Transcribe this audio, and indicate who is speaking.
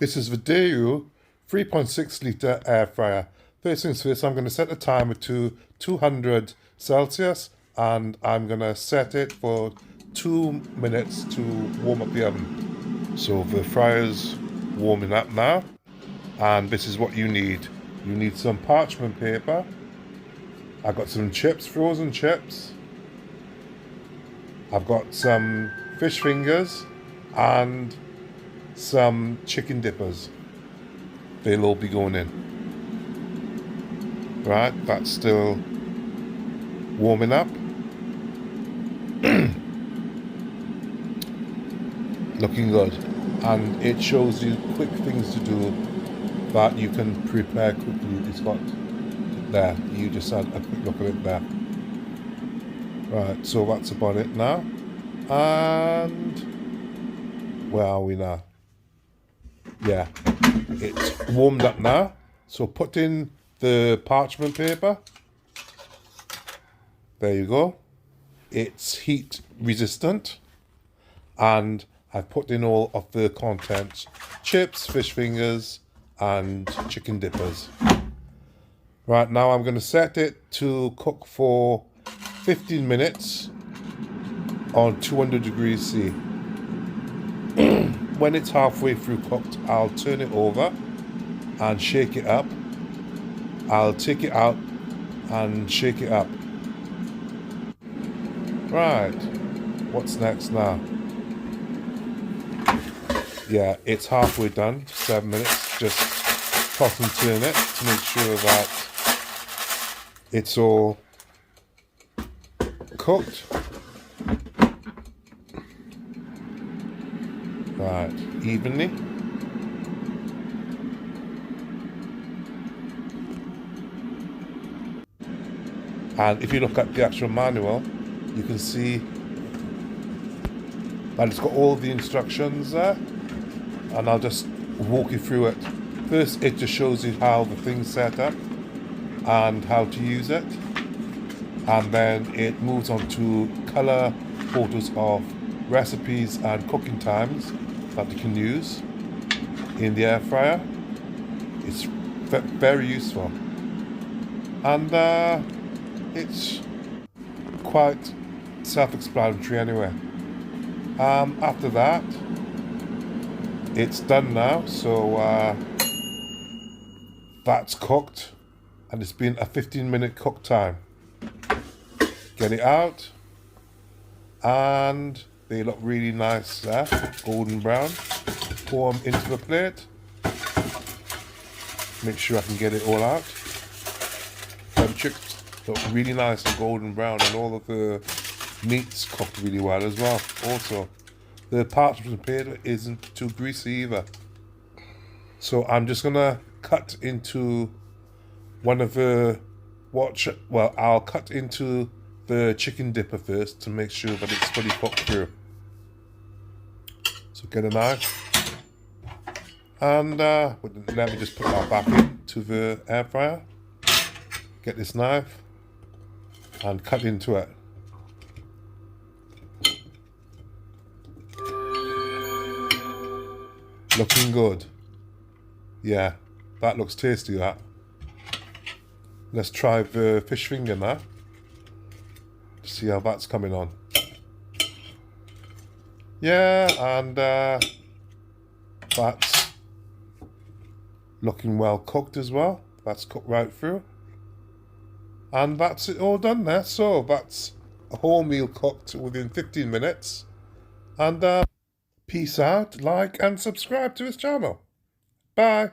Speaker 1: This is the Daewoo 3.6 litre air fryer. First things first, I'm going to set the timer to 200 Celsius and I'm going to set it for 2 minutes to warm up the oven. So the fryer's warming up now, and this is what you need. You need some parchment paper. I've got some chips, frozen chips. I've got some fish fingers and some chicken dippers. They'll all be going in. Right, that's still warming up. Looking good. And it shows you quick things to do that you can prepare quickly. It's got there. You just had a quick look at it there. Right, so that's about it now. And where are we now? Yeah, it's warmed up now. So put in the parchment paper. There you go. It's heat resistant. And I've put in all of the contents. Chips, fish fingers, and chicken dippers. Right, now I'm going to set it to cook for 15 minutes on 200 degrees C. When it's halfway through cooked, I'll turn it over and shake it up. I'll take it out and shake it up. Right, what's next now? Yeah, it's halfway done, 7 minutes. Just toss and turn it to make sure that it's all cooked. Right, evenly. And if you look at the actual manual, you can see that it's got all the instructions there. And I'll just walk you through it. First, it just shows you how the thing's set up and how to use it. And then it moves on to color photos of recipes and cooking times that you can use in the air fryer. It's very useful. And it's quite self-explanatory anyway. After that, it's done now, so that's cooked, and it's been a 15-minute cook time. Get it out, and they look really nice there, golden brown. Pour them into the plate. Make sure I can get it all out. The chips look really nice and golden brown, and all of the meat's cooked really well as well. Also, the parchment paper isn't too greasy either. So I'm just gonna cut into one of the I'll cut into the chicken dipper first to make sure that it's fully cooked through. So get a knife and let me just put that back into the air fryer. Get this knife and cut into it. Looking good. Yeah, that looks tasty, that. Let's try the fish finger now. See how that's coming on. Yeah, and that's looking well cooked as well. That's cooked right through. And that's it all done there. So that's a whole meal cooked within 15 minutes. And peace out, like and subscribe to his channel. Bye.